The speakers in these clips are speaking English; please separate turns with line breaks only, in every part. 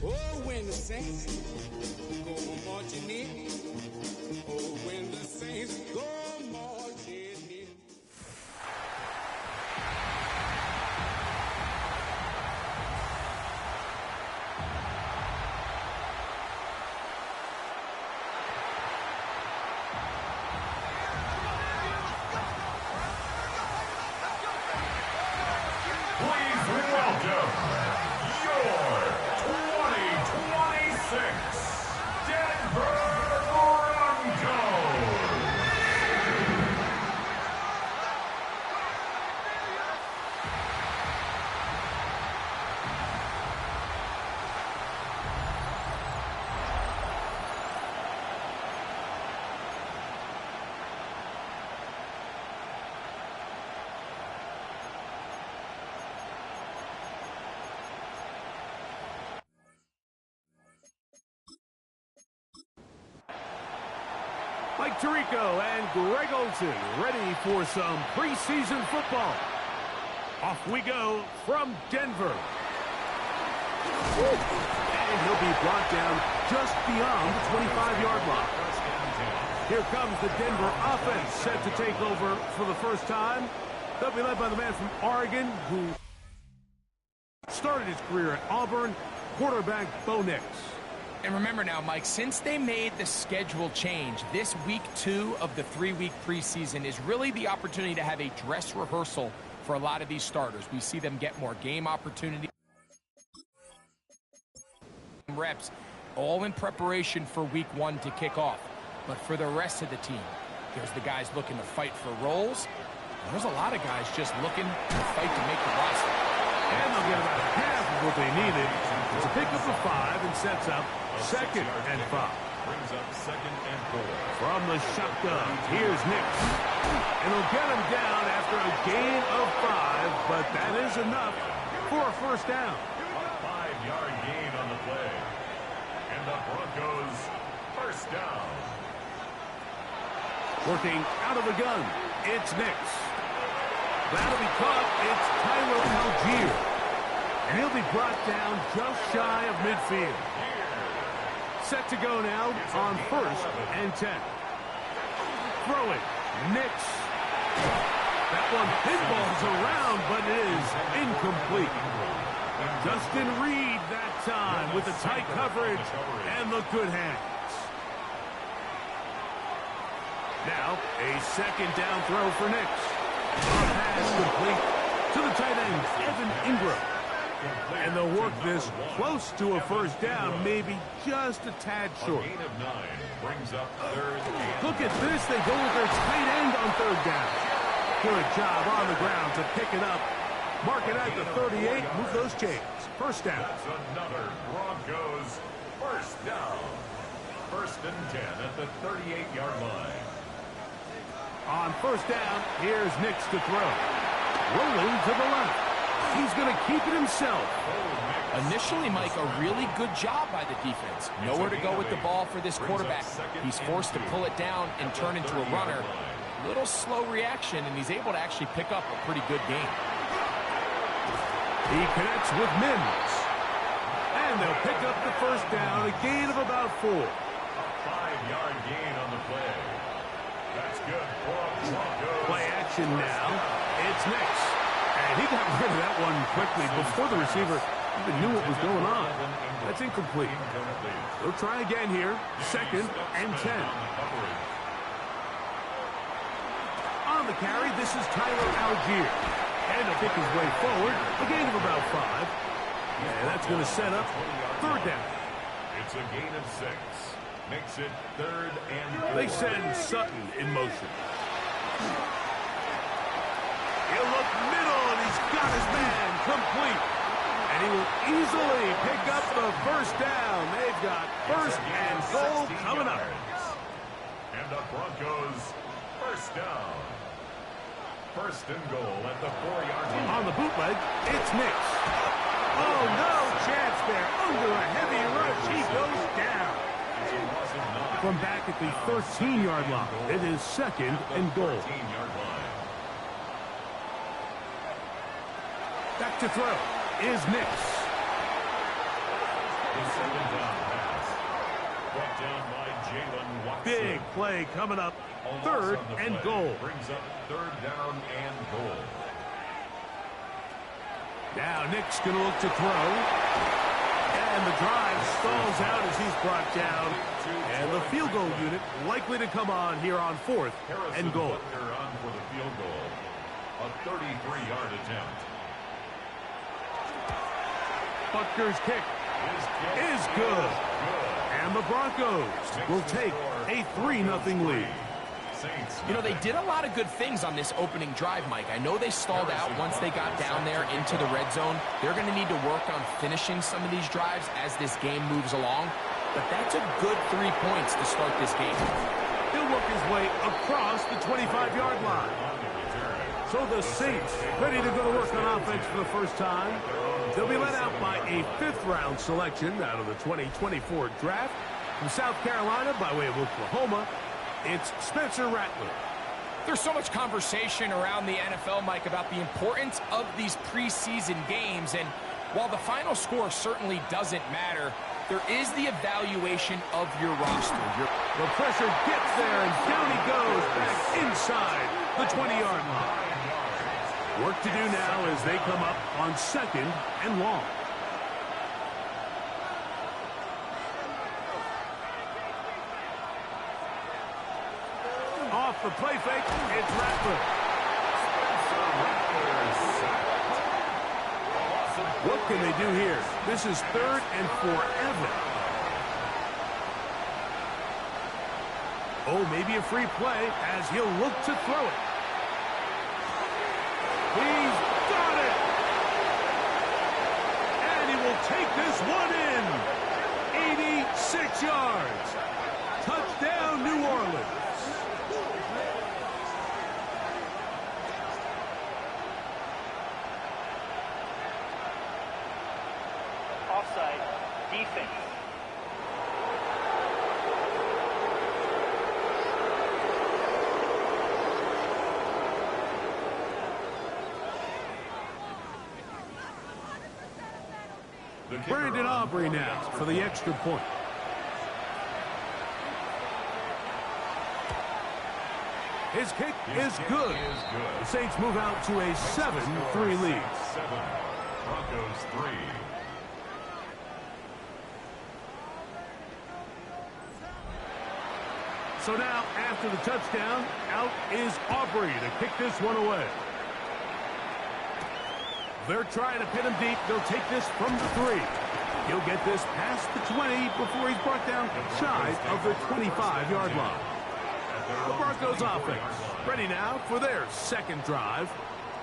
Oh, when the saints go marching in. Oh, when the saints go marching in.
Please welcome your 2026 Denver Broncos.
Mike Tirico and Greg Olsen ready for some preseason football. Off we go from Denver. And he'll be brought down just beyond the 25-yard line. Here comes the Denver offense set to take over for the first time. They'll be led by the man from Oregon who started his career at Auburn, quarterback Bo Nix.
And remember now, Mike, since they made the schedule change, this week 2 of the 3-week preseason is really the opportunity to have a dress rehearsal for a lot of these starters. We see them get more game opportunity, reps, all in preparation for week 1 to kick off. But for the rest of the team, there's the guys looking to fight for roles. There's a lot of guys just looking to fight to make the roster.
And they'll get about half of what they needed. It's a pickup of 5 and sets up 2nd and 5.
Brings up 2nd and 4.
From the shotgun, here's Nix. And he'll get him down after a gain of 5, but that is enough for a first down.
A 5-yard gain on the play. And the Broncos first down.
Working out of the gun, it's Nix. That'll be caught. It's Tyler Algier. And he'll be brought down just shy of midfield. Set to go now on 1st and 10. Throw it. Nix. That one pinballs around, but it is incomplete. Justin Reed that time with the tight coverage and the good hands. Now, a 2nd down throw for Nix. Pass complete to the tight end, Evan Ingram. And they'll work this close to a first down, maybe just a tad short.
A gain of 9 brings up 3rd and
Look at this. They go with their tight end on 3rd down. Good job on the ground to pick it up. Mark it at the 38. Move those chains. First down.
That's another Broncos first down. 1st and 10 at the 38-yard line.
On 1st down, here's Nix to throw. Rolling to the left. He's going to keep it himself.
Initially, Mike, a really good job by the defense. Nowhere to go with the ball for this quarterback. He's forced to pull it down and turn into a runner. Little slow reaction, and he's able to actually pick up a pretty good game.
He connects with Mims. And they'll pick up the first down, a gain of about 4.
A 5-yard gain on the play. That's good for Broncos.
Play action now. It's Nix. And he got rid of that one quickly before the receiver even knew what was going on. That's incomplete. They'll try again here. 2nd and 10. On the carry, this is Tyler Algier. And he'll pick his way forward. A gain of about 5. And that's going to set up 3rd down.
It's a gain of 6. Makes it 3rd and 4.
They send Sutton in motion. he will easily pick up the first down. They've got first and goal coming up.
And the Broncos first down. First and goal at the 4-yard line.
On the bootleg, it's Nix. Oh, no chance there. Under a heavy rush, he goes down. From back at the 13-yard line, it is second and goal. Back to throw is Nix.
The second down pass. Brought down by Jalen Watson.
Big play coming up. Third and goal.
Brings up third down and goal.
Now Nick's going to look to throw. And the drive stalls out as he's brought down. And the field goal unit likely to come on here on fourth and goal.
Butker on for the field goal. A 33-yard attempt.
Butker's kick is good. And the Broncos will take a 3-0 lead.
You know, they did a lot of good things on this opening drive, Mike. I know they stalled out once they got down there into the red zone. They're going to need to work on finishing some of these drives as this game moves along. But that's a good 3 points to start this game.
He'll work his way across the 25-yard line. So the Saints ready to go to work on offense for the first time. They'll be led out by a 5th-round selection out of the 2024 draft. From South Carolina by way of Oklahoma, it's Spencer Rattler.
There's so much conversation around the NFL, Mike, about the importance of these preseason games. And while the final score certainly doesn't matter, there is the evaluation of your roster.
The pressure gets there, and down he goes back inside the 20-yard line. Work to do now as they come up on second and long. Off the play fake, it's Rattler. What can they do here? This is third and forever. Oh, maybe a free play as he'll look to throw it. He's got it! And he will take this one in. 86 yards. Touchdown, New Orleans.
Offside, defense.
Brandon Aubrey now for the extra point. His kick is good. The Saints move out to a 7-3 lead.
7, Broncos 3.
So now, after the touchdown, out is Aubrey to kick this one away. They're trying to pin him deep. They'll take this from the 3. He'll get this past the 20 before he's brought down shy of the 25-yard line. The Broncos offense ready now for their second drive.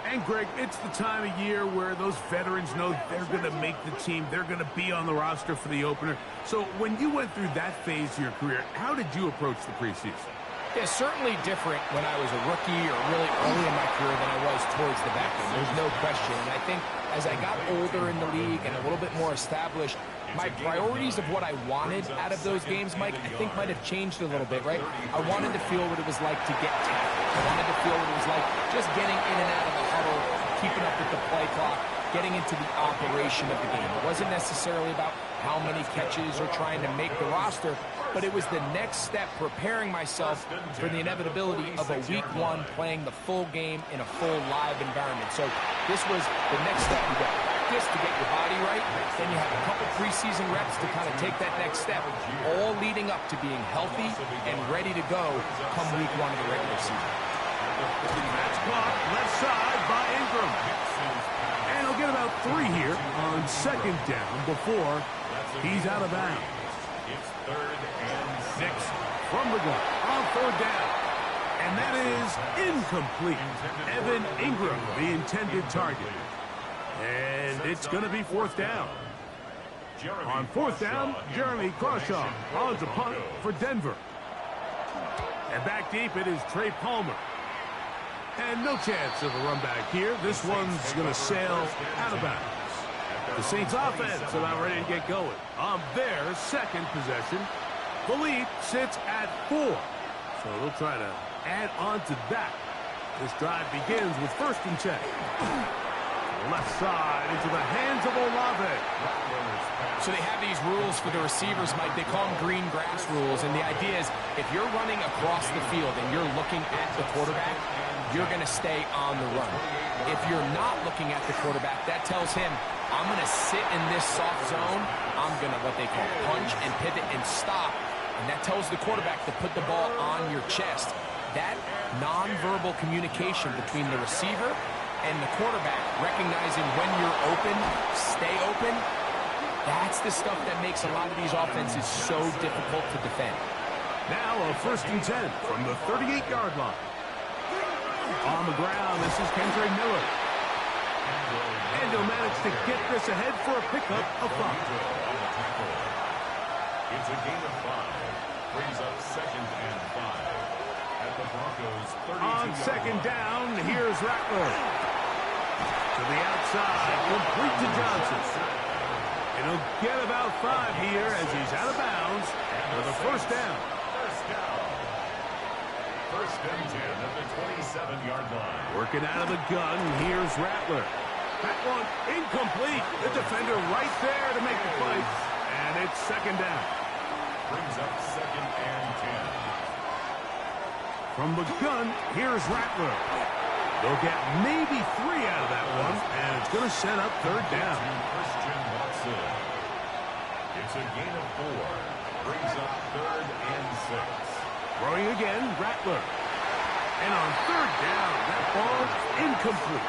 And, Greg, it's the time of year where those veterans know they're going to make the team. They're going to be on the roster for the opener. So when you went through that phase of your career, how did you approach the preseason?
Yeah, certainly different when I was a rookie or really early in my career than I was towards the back end. There's no question. And I think as I got older in the league and a little bit more established, my priorities of what I wanted out of those games, Mike, I think might have changed a little bit, right? I wanted to feel what it was like to get tackled. I wanted to feel what it was like just getting in and out of the huddle, keeping up with the play clock, getting into the operation of the game. It wasn't necessarily about how many catches or trying to make the roster, but it was the next step, preparing myself for the inevitability of a week 1 playing the full game in a full live environment. So this was the next step. You got practice to get your body right, then you have a couple preseason reps to kind of take that next step, all leading up to being healthy and ready to go come week 1 of the regular season.
That's caught left side by Ingram. And he'll get about 3 here on second down before he's out of bounds.
It's third and 6
from the gun on 4th down. And that is incomplete. Evan Ingram, the intended target. And it's going to be fourth down. On fourth down, Jeremy Crawshaw on to punt for Denver. And back deep, it is Trey Palmer. And no chance of a run back here. This one's going to sail out of bounds. The Saints offense about ready to get going. On their second possession, the lead sits at 4. So they'll try to add on to that. This drive begins with 1st and 10. Left side into the hands of Olave.
So they have these rules for the receivers, Mike. They call them green grass rules. And the idea is if you're running across the field and you're looking at the quarterback, you're going to stay on the run. If you're not looking at the quarterback, that tells him, I'm going to sit in this soft zone. I'm going to what they call punch and pivot and stop. And that tells the quarterback to put the ball on your chest. That nonverbal communication between the receiver and the quarterback, recognizing when you're open, stay open, that's the stuff that makes a lot of these offenses so difficult to defend.
Now a 1st and 10 from the 38-yard line. On the ground, this is Kendra Miller. And he'll manage to get this ahead for a pickup of 5.
It's a gain of 5. Brings up 2nd and 5. At the Broncos 32.
On 2nd down, here's Rattler. To the outside, complete to Johnson. And he'll get about 5 here as he's out of bounds for the 1st down.
1st and 10 at the 27-yard line.
Working out of the gun, here's Rattler. That one incomplete. The defender right there to make the play. And it's 2nd down.
Brings up 2nd and 10.
From the gun, here's Rattler. They'll get maybe 3 out of that one, and it's going to set up 3rd down.
Christian Watson. It's a gain of 4. Brings up 3rd and 6.
Throwing again, Rattler. And on 3rd down, that ball incomplete.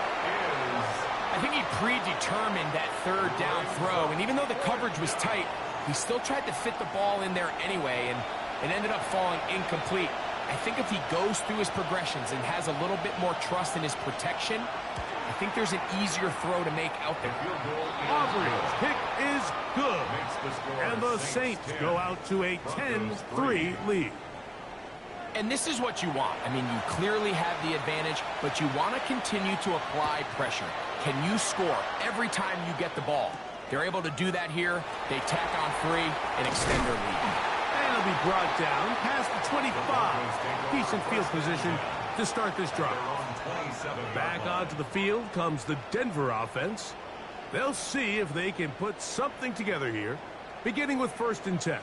I think he predetermined that 3rd down throw, and even though the coverage was tight, he still tried to fit the ball in there anyway, and it ended up falling incomplete. I think if he goes through his progressions and has a little bit more trust in his protection, I think there's an easier throw to make out there.
Aubrey's kick is good. And the Saints go out to a 10-3 lead.
And this is what you want. I mean, you clearly have the advantage, but you want to continue to apply pressure. Can you score every time you get the ball? They're able to do that here. They tack on 3 and extend their lead.
And it'll be brought down past the 25. Decent field position to start this drive. Back onto the field comes the Denver offense. They'll see if they can put something together here, beginning with 1st and 10.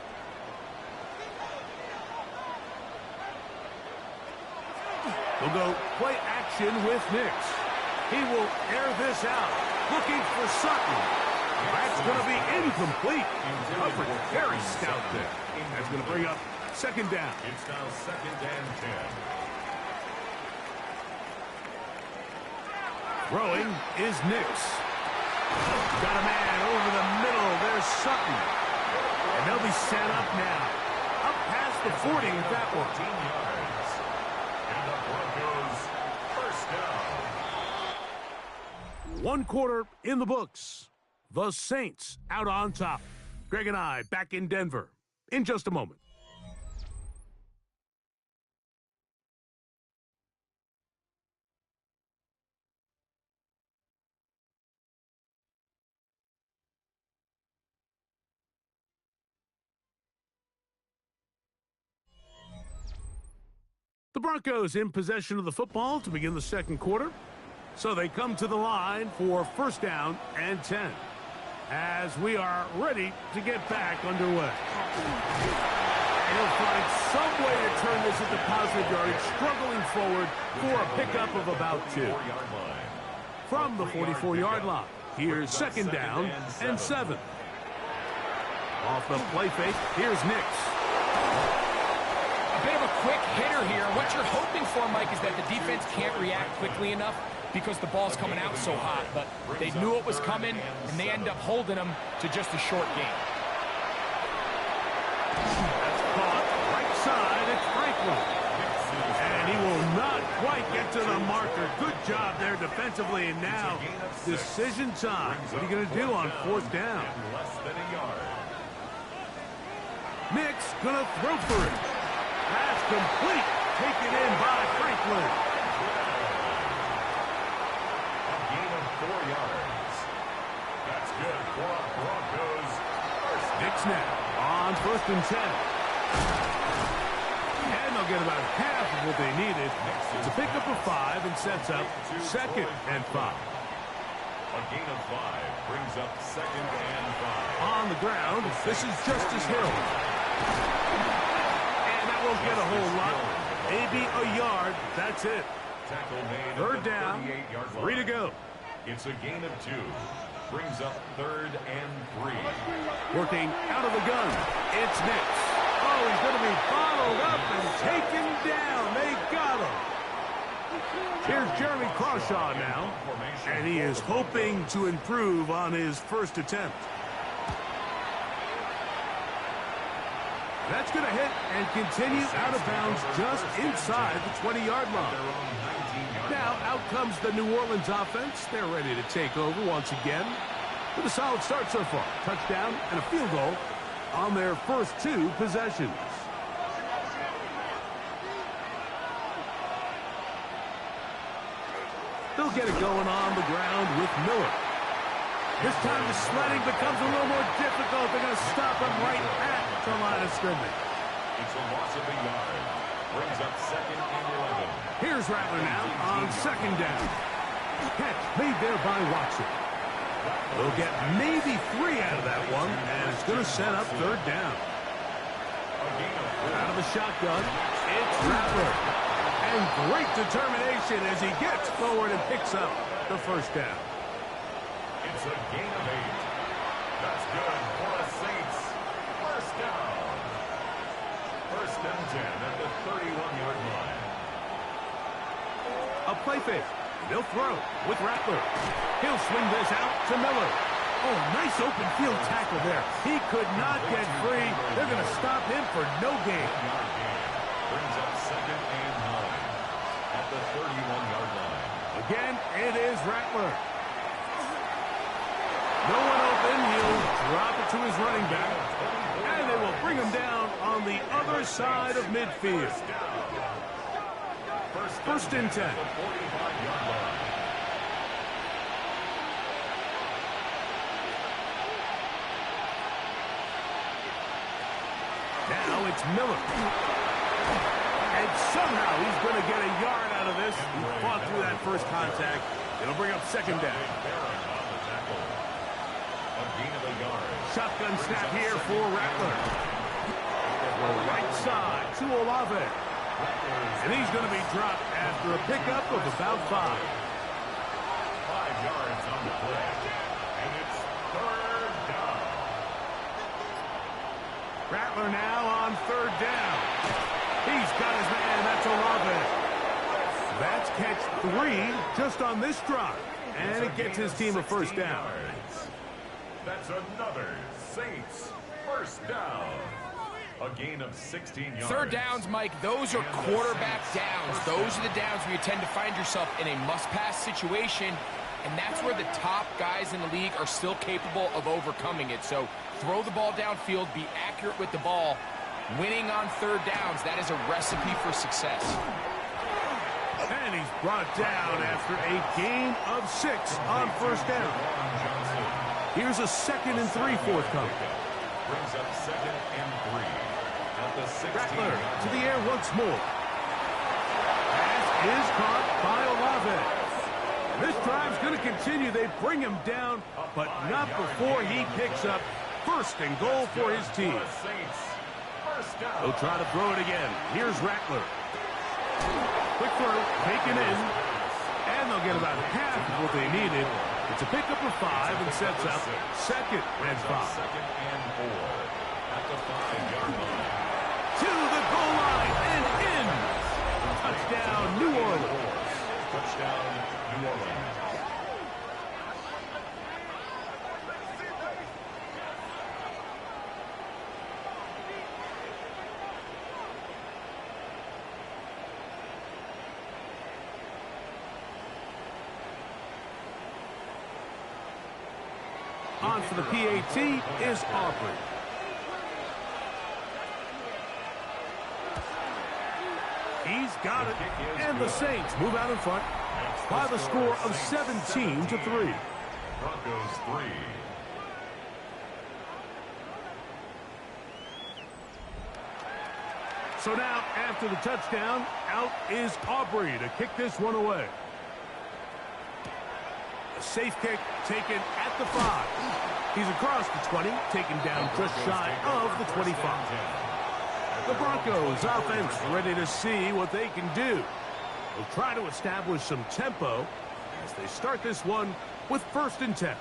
We'll go play action with Nix. He will air this out, looking for Sutton. That's going to be incomplete. Coverage very stout there. That's going to bring up 2nd down.
It's now 2nd and 10.
Throwing is Nix. Got a man over the middle. There's Sutton. And they'll be set up now. Up past the 40 with that one.
14 yards. And the Broncos 1st down.
1 quarter in the books. The Saints out on top. Greg and I back in Denver in just a moment. The Broncos in possession of the football to begin the 2nd quarter. So they come to the line for 1st down and 10. As we are ready to get back underway. And he'll find some way to turn this into positive yardage, struggling forward for a pickup of about 2. From the 44-yard line, here's 2nd down and 7. Off the play fake, here's Nix.
A bit of a quick hitter here. What you're hoping for, Mike, is that the defense can't react quickly enough because the ball's coming out so hot. But they knew it was coming, and they end up holding them to just a short gain.
That's caught right side. It's Franklin. And he will not quite get to the marker. Good job there defensively, and now decision time. What are you going to do on 4th down?
Less than a yard.
Nick's going to throw for it. That's complete. Taken in by Franklin.
A gain of 4 yards. That's good for our Broncos.
Nick's now on 1st and 10. And they'll get about half of what they needed. It's a pickup of 5 and sets up 2nd and 5.
A gain of 5 brings up 2nd and 5.
On the ground, this is Justice Hill. And that won't get a whole lot. Maybe a yard. That's it.
Tackle made.
3rd down. 3 to go.
It's a gain of 2. Brings up 3rd and 3.
Working out of the gun. It's Nix. Oh, he's going to be bottled up and taken down. They got him. Here's Jeremy Crawshaw now. And he is hoping to improve on his first attempt. That's going to hit and continue out of bounds just inside the 20-yard line. Now out comes the New Orleans offense. They're ready to take over once again. With a solid start so far. Touchdown and a field goal on their first 2 possessions. They'll get it going on the ground with Miller. This time the sledding becomes a little more difficult. They're going to stop him right at the line of scrimmage.
It's a loss of a yard. Brings up 2nd and 11.
Here's Rattler now on 2nd down. Catch made there by Watson. They'll get maybe 3 out of that one, and it's going to set up 3rd down. Out of the shotgun, it's Rattler. And great determination as he gets forward and picks up the 1st down.
It's a gain of 8. That's good for the Saints. 1st down. 1st and 10 at the 31-yard line.
A play fake. They'll throw with Rattler. He'll swing this out to Miller. Oh, nice open field tackle there. He could not get free. They're going to stop him for no gain.
Brings up 2nd and 9 at the 31-yard line.
Again, it is Rattler. No one open. He'll drop it to his running back. And they will bring him down on the other side of midfield. 1st and 10. Now it's Miller. And somehow he's going to get a yard out of this. He fought through that first contact. It'll bring up 2nd down. Shotgun snap here for Rattler. The right side to Olave. And he's going to be dropped after a pickup of about 5.
5 yards on the play. And it's 3rd down.
Rattler now on 3rd down. He's got his man. That's Olave. That's catch 3 just on this drive. And it gets his team a 1st down.
That's another Saints 1st down. A gain of 16 yards.
3rd downs, Mike, those are quarterback downs. Those are the downs where you tend to find yourself in a must-pass situation, and that's where the top guys in the league are still capable of overcoming it. So throw the ball downfield, be accurate with the ball. Winning on 3rd downs, that is a recipe for success.
And he's brought down after a gain of 6 on 1st down. Here's a 2nd and 3 forthcoming.
Brings up 2nd and 3 at the 16.
Rattler to the air once more. Pass is caught by Olave. This drive's going to continue. They bring him down, but not before he picks up 1st and goal for his team. They'll try to throw it again. Here's Rattler. Quick throw, taken in, and they'll get about half of what they needed. It's a pickup of 5 and sets up 2nd and 5.
2nd and 4 at the 5-yard line.
To the goal line and in. Touchdown, New Orleans.
Touchdown, New Orleans.
On for the PAT is Aubrey. He's got it. And the Saints move out in front by the score of 17-3.
Broncos 3.
So now, after the touchdown, out is Aubrey to kick this one away. A safe kick taken at the 5. He's across the 20, taken down just shy of the 25. The Broncos offense ready to see what they can do. They'll try to establish some tempo as they start this one with 1st and 10.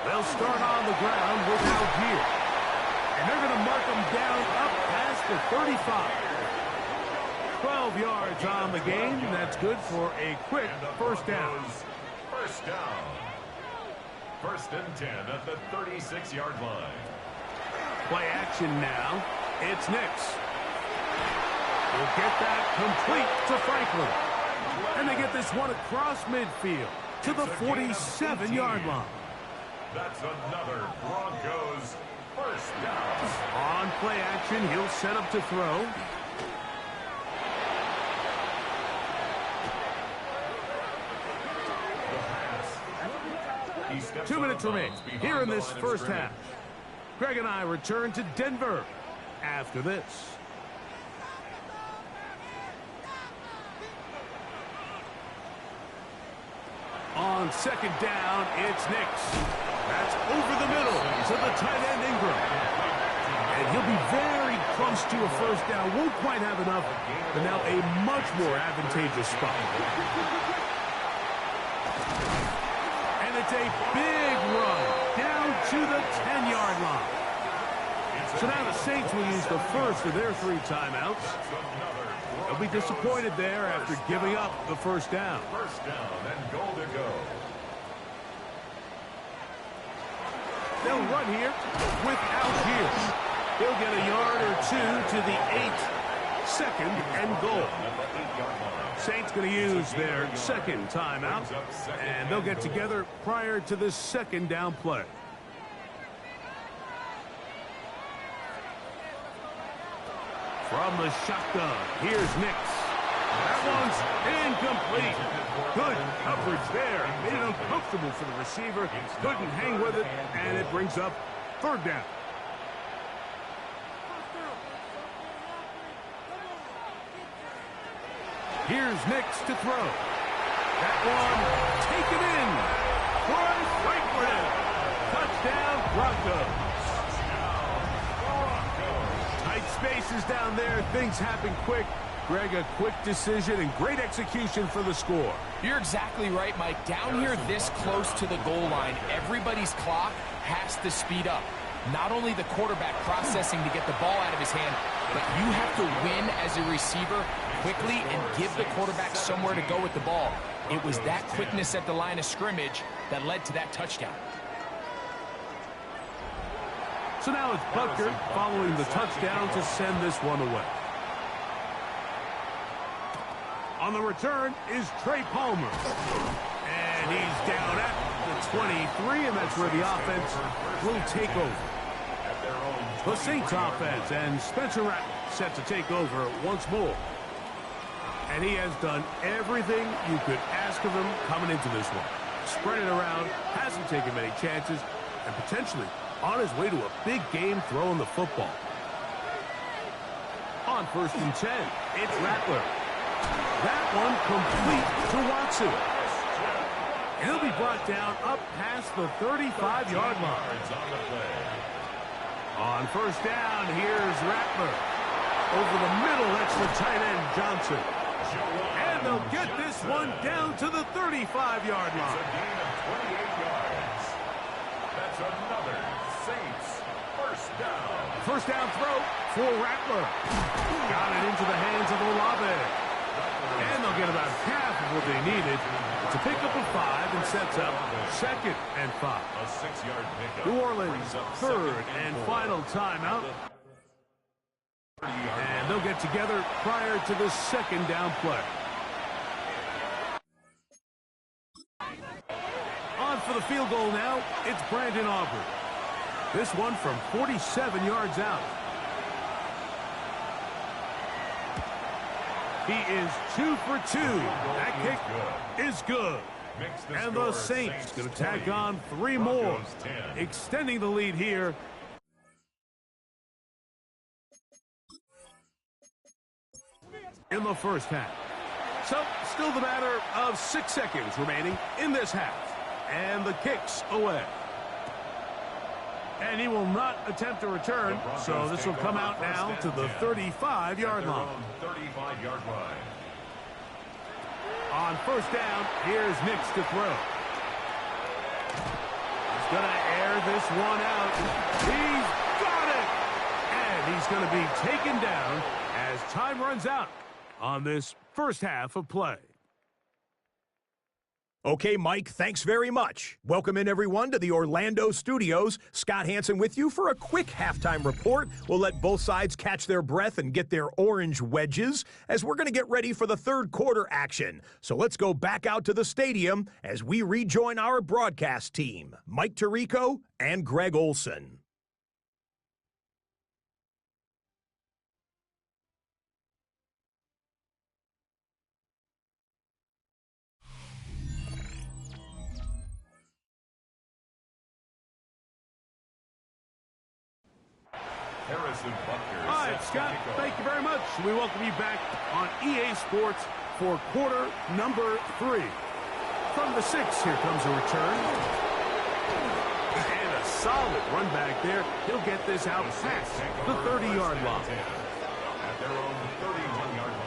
They'll start on the ground with Algier. And they're going to mark them down up past the 35. 12 yards on the game. That's good for a quick 1st down.
1st down. 1st and 10 at the 36-yard line.
Play action now. It's Nix. We'll get that complete to Franklin. And they get this one across midfield to the 47-yard line.
That's another Broncos 1st down.
On play action, he'll set up to throw.
He steps
2 minutes remain here in this 1st half. Greg and I return to Denver after this. On 2nd down, it's Nix. That's over the middle to the tight end Ingram. And he'll be very close to a 1st down. Won't quite have enough, but now a much more advantageous spot. And it's a big run down to the 10-yard line. So now the Saints will use the first of their 3 timeouts. They'll be disappointed there after giving up the 1st down.
1st down and goal to go.
They'll run here with Algier. He'll get a yard or 2 to the 8. 2nd and goal. Saints going to use their 2nd timeout, and they'll get together prior to this 2nd down play. From the shotgun, here's Nix. That one's incomplete. Good coverage there. Made it uncomfortable for the receiver. Couldn't hang with it, and it brings up 3rd down. Here's Nix to throw. That one taken in. Troy Franklin. Touchdown, Broncos. Tight spaces down there. Things happen quick. Greg, a quick decision and great execution for the score.
You're exactly right, Mike. Down here this close to the goal line, everybody's clock has to speed up. Not only the quarterback processing to get the ball out of his hand, but you have to win as a receiver quickly and give the quarterback somewhere to go with the ball. It was that quickness at the line of scrimmage that led to that touchdown.
So now it's Butker following the touchdown to send this one away. On the return is Trey Palmer. And he's down at the 23, and that's where the offense will take over. The Saints offense and Spencer Rattler set to take over once more. And he has done everything you could ask of him coming into this one. Spread it around, hasn't taken many chances, and potentially on his way to a big game throwing the football. On 1st and 10, it's Rattler. That one complete to Watson. He'll be brought down up past the 35-yard line. On 1st down, here's Rattler. Over the middle, that's the tight end, Johnson. And they'll get this one down to the 35-yard line.
It's a gain of 28 yards. That's another Saints 1st down.
1st down throw for Rattler. Got it into the hands of Olave. And they'll get about half of what they needed to pick up a 5 and sets up 2nd and 5.
A 6-yard pickup.
New Orleans 3rd and final timeout. And they'll get together prior to the 2nd down play. On for the field goal now. It's Brandon Aubrey. This one from 47 yards out. He is 2 for 2. That kick is good. And the Saints going to tack on 3 more, extending the lead here. In the first half. So, still the matter of 6 seconds remaining in this half. And the kick's away. And he will not attempt a return, so this will come out now to the 35-yard line.
35-yard line.
On first down, here's Nix to throw. He's going to air this one out. He's got it! And he's going to be taken down as time runs out on this first half of play.
Okay, Mike, thanks very much. Welcome in, everyone, to the Orlando studios. Scott Hansen with you for a quick halftime report. We'll let both sides catch their breath and get their orange wedges as we're going to get ready for the third quarter action. So let's go back out to the stadium as we rejoin our broadcast team, Mike Tirico and Greg Olson.
All right, Scott, thank you very much. We welcome you back on EA Sports for quarter number 3. From the 6, here comes a return. And a solid run back there. He'll get this out past the 30-yard line.
At their own 31-yard line.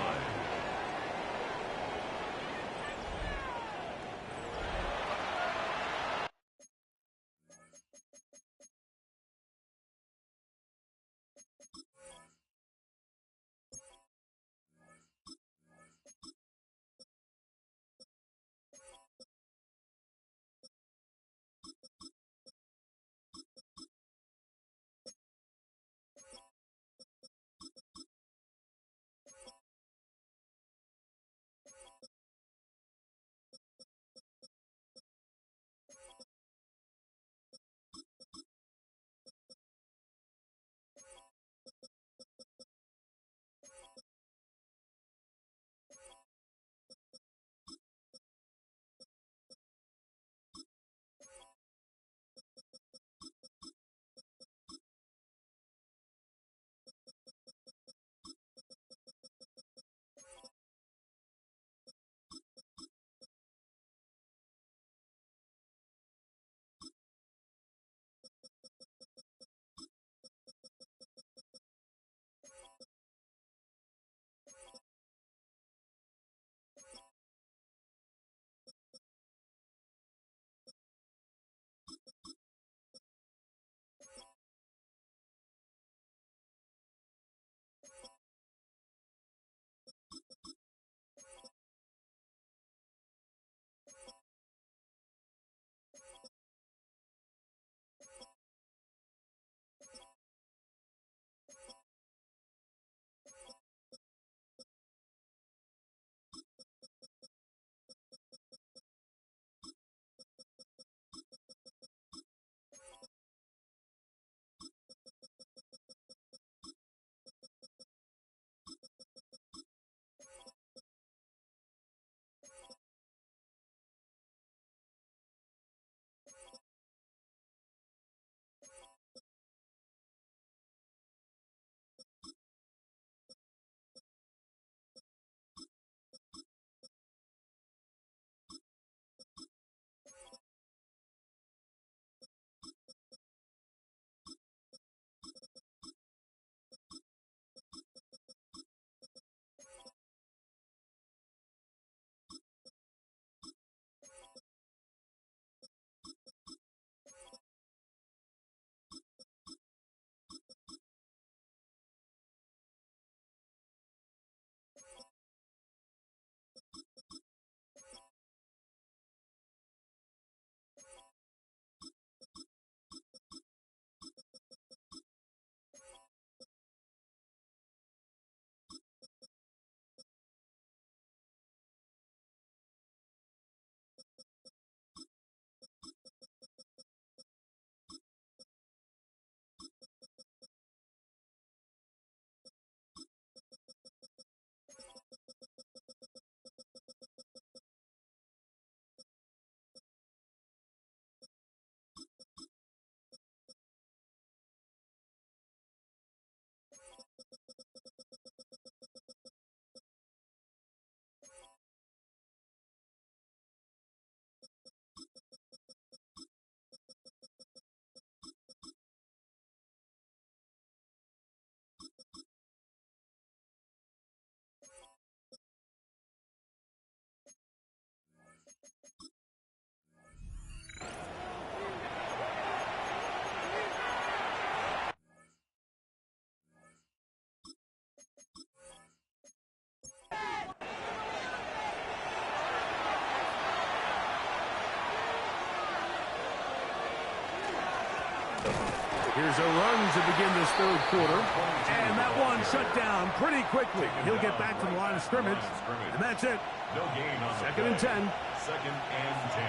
There's a run to begin this third quarter. And that one shut down pretty quickly. He'll get back to the line of scrimmage. And that's it.
No gain on
Second and 10.
Second and 10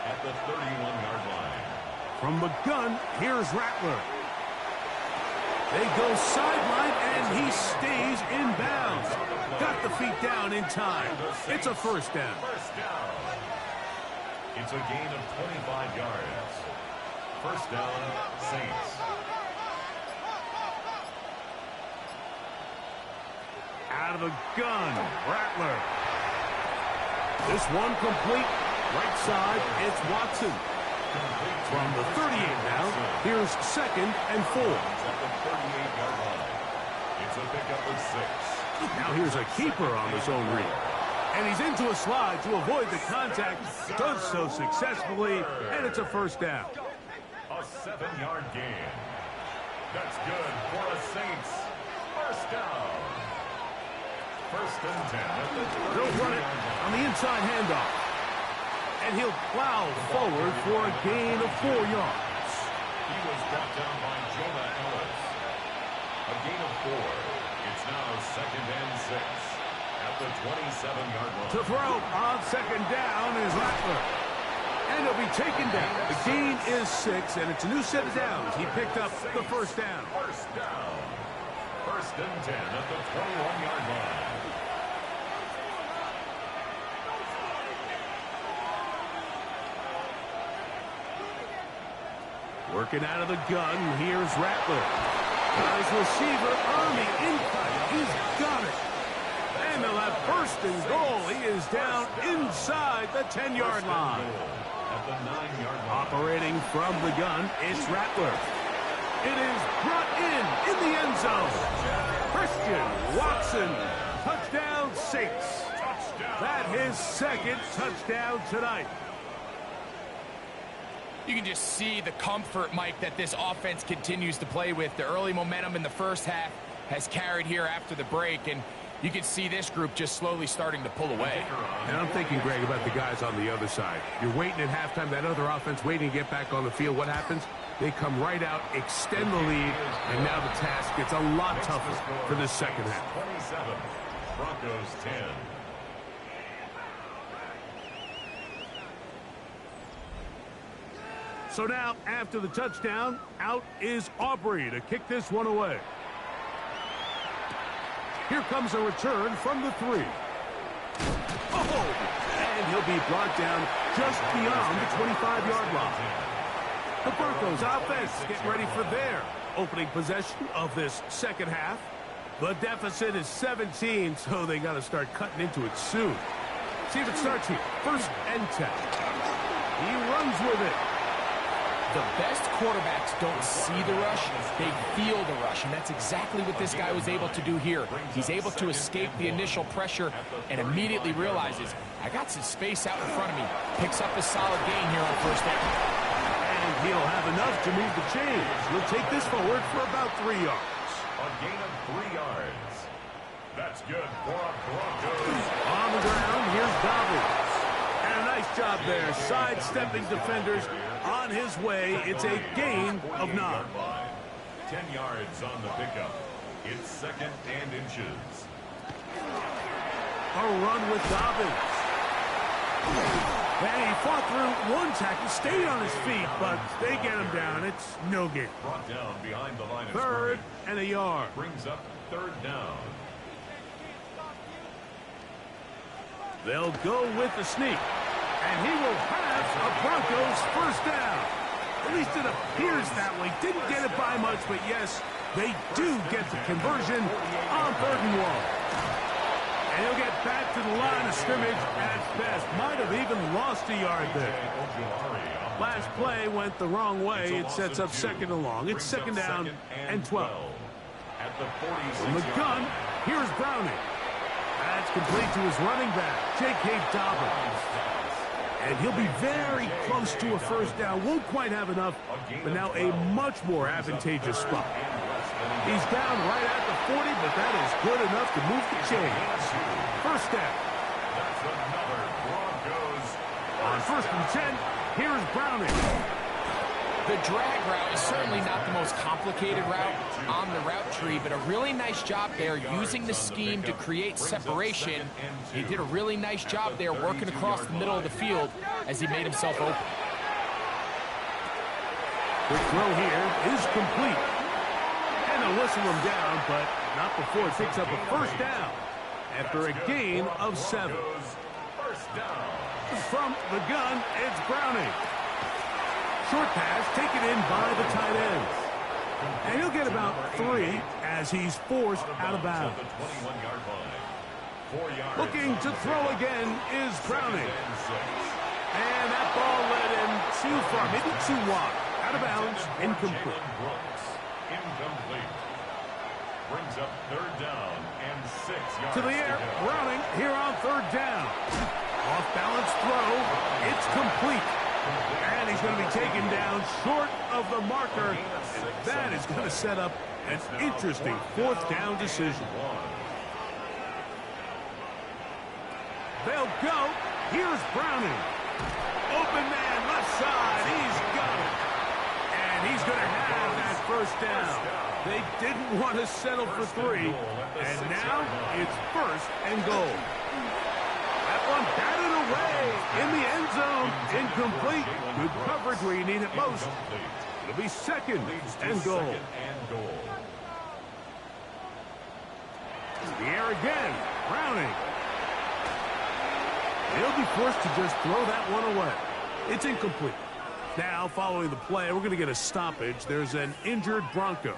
at the 31-yard line.
From the gun, here's Rattler. They go sideline, and he stays in bounds. Got the feet down in time. It's a first down.
First down. It's a gain of 25 yards. First down, Saints.
Out of the gun, Rattler. This one complete. Right side, it's Watson. From the 38 now, here's second and 4.
At the 38-yard line. It's a pickup of 6.
Now here's a keeper on the zone read. And he's into a slide to avoid the contact. Does so successfully, and it's a first down.
A 7-yard gain. That's good for a Saints. First down. First and 10 at the 30-yard line.
They'll run it on the inside handoff. And he'll plow forward for a gain of 4 yards.
He was brought down by Jonah Ellis. A gain of 4. It's now second and 6 at the 27-yard line.
To throw on second down is Rattler. And he'll be taken down. The gain is 6, and it's a new set of downs. He picked up the first down.
First down. First and 10 at the 21-yard line.
Working out of the gun, here's Rattler. His receiver on the inside. He's got it. And they'll have first and goal. He is down inside the 10-yard line.
At the 9-yard line.
Operating from the gun, it's Rattler. It is brought in the end zone. Christian Watson, touchdown Saints. That his second touchdown tonight.
You can just see the comfort, Mike, that this offense continues to play with. The early momentum in the first half has carried here after the break, and you can see this group just slowly starting to pull away.
And I'm thinking, Greg, about the guys on the other side. You're waiting at halftime, that other offense waiting to get back on the field. What happens? They come right out, extend the lead, and now the task gets a lot tougher for this second half.
27, Broncos 10.
So now, after the touchdown, out is Aubrey to kick this one away. Here comes a return from the 3. Oh! And he'll be brought down just beyond the 25-yard line. The Broncos offense getting ready for their opening possession of this second half. The deficit is 17, so they got to start cutting into it soon. See if it starts here. First and 10. He runs with it.
The best quarterbacks don't see the rush, they feel the rush, and that's exactly what this guy was able to do here. He's able to escape the initial pressure and immediately realizes, I got some space out in front of me. Picks up a solid gain here on first down.
And he'll have enough to move the chains. He'll take this forward for about 3 yards.
A gain of 3 yards. That's good for a Broncos.
On the ground, here's Dobbins. And a nice job there, sidestepping defenders. On his way, it's a gain of 9.
10 yards on the pickup. It's second and inches.
A run with Dobbins. And he fought through one tackle, stayed on his feet, but they get him down. It's no gain.
Brought down behind the line of
Third
scrimmage.
and a yard.
Brings up third down.
They'll go with the sneak. And he will have a Broncos first down. At least it appears that way. Didn't get it by much, but yes, they do get the conversion on 3rd and 1. And he'll get back to the line of scrimmage at best. Might have even lost a yard there. Last play went the wrong way. It sets up second and long. It's second down and 12.
At the 46
From the gun, here's Browning. That's complete to his running back, J.K. Dobbins. And he'll be very close to a first down. Won't quite have enough, but now a much more advantageous spot. He's down right at the 40, but that is good enough to move the chains. First down.
That's another Broncos.
On 1st and 10, here's Browning.
The drag route is certainly not the most complicated route on the route tree, but a really nice job there using the scheme to create separation. He did a really nice job there working across the middle of the field as he made himself open.
The throw here is complete. And they'll whistle him down, but not before it picks up a first down after a gain of 7. From the gun, it's Browning. Short pass taken in by the tight end. And he'll get about 3 as he's forced out of bounds. Looking to throw again is Browning. And that ball led him too far, maybe too wide. Out of bounds, incomplete.
Incomplete. Brings up 3rd down and 6 yards.
To the air, Browning here on 3rd down. Off-balance throw, it's complete. And he's going to be taken down short of the marker. And that is going to set up an interesting 4th down decision. They'll go. Here's Browning. Open man, left side. He's got it. And he's going to have that 1st down. They didn't want to settle for 3. And now it's 1st and goal. That one batted away in the end zone. Incomplete. Good coverage where you need it most. It'll be 2nd and goal. The air again. Browning. He'll be forced to just throw that one away. It's incomplete. Now, following the play, we're going to get a stoppage. There's an injured Bronco.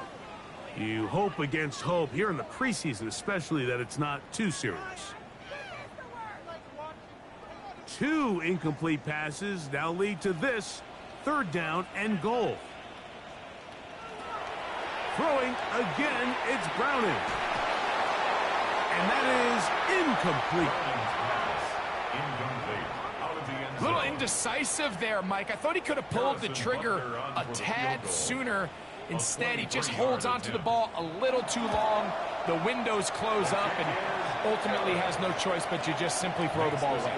You hope against hope here in the preseason, especially, that it's not too serious. 2 incomplete passes now lead to this 3rd down and goal. Throwing again, it's Browning. And that is incomplete.
A little indecisive there, Mike. I thought he could have pulled the trigger a tad sooner. Instead, he just holds onto the ball a little too long. The windows close up, and ultimately has no choice but to just simply throw the ball away.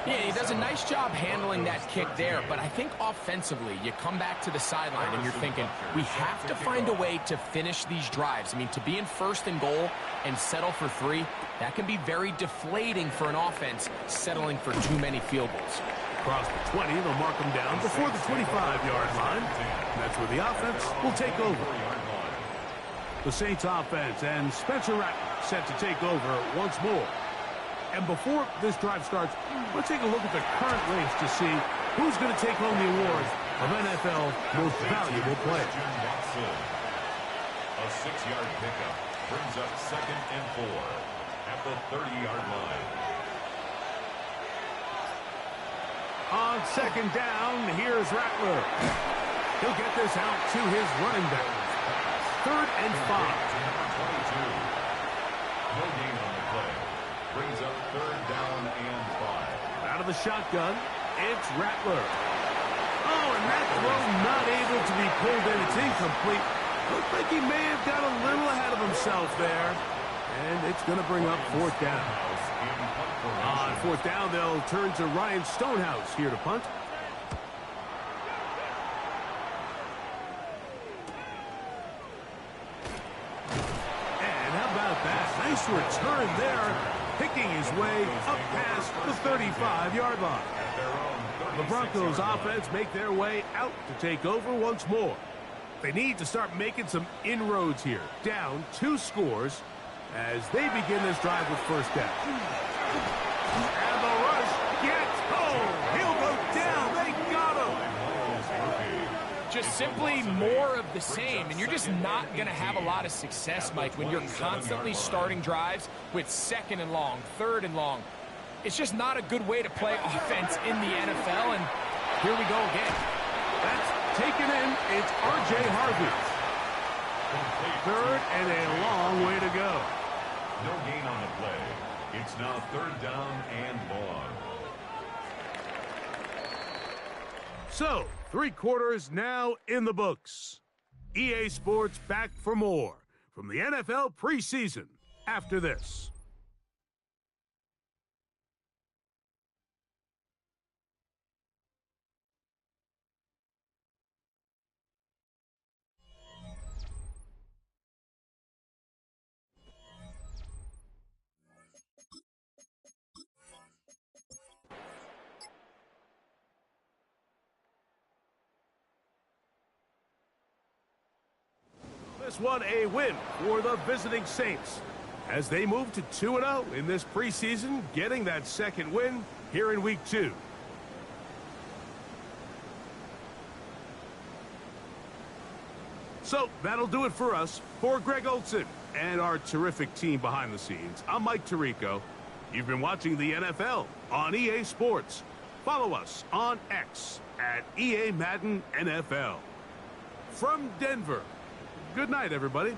Yeah, he does a nice job handling that kick there, but I think offensively, you come back to the sideline and you're thinking, we have to find a way to finish these drives. I mean, to be in 1st and goal and settle for 3, that can be very deflating for an offense settling for too many field goals.
Across the 20, they'll mark them down before the 25-yard line. That's where the offense will take over. The Saints offense and Spencer Rattler set to take over once more. And before this drive starts, let's take a look at the current race to see who's going to take home the award of NFL Most Valuable Player.
A 6-yard pickup brings up 2nd and 4 at the 30-yard line.
On 2nd down, here's Rattler. He'll get this out to his running back. 3rd and 5.
No gain on the play. Brings up 3rd down and 5.
Out of the shotgun, it's Rattler. Oh, and that throw not able to be pulled in. It's incomplete. Looks like he may have got a little ahead of himself there. And it's going to bring up 4th down. On 4th down, they'll turn to Ryan Stonehouse here to punt. And how about that? Nice return there, picking his way up past the 35-yard line. The Broncos offense make their way out to take over once more. They need to start making some inroads here. Down 2 scores as they begin this drive with 1st down. And the rush gets home. He'll go down. They got him.
Just simply more of the same, and you're just not going to have a lot of success, Mike, when you're constantly starting drives with 2nd and long, 3rd and long. It's just not a good way to play offense in the NFL, and here we go again.
That's taken in. It's R.J. Harvey. 3rd and a long way to go.
No gain on the play. It's now 3rd down and long.
So, 3 quarters now in the books. EA Sports back for more from the NFL preseason after this. This one a win for the visiting Saints as they move to 2-0 in this preseason, getting that second win here in Week 2. So that'll do it for us. For Greg Olson and our terrific team behind the scenes, I'm Mike Tirico. You've been watching the NFL on EA Sports. Follow us on X at EA Madden NFL. From Denver, good night, everybody.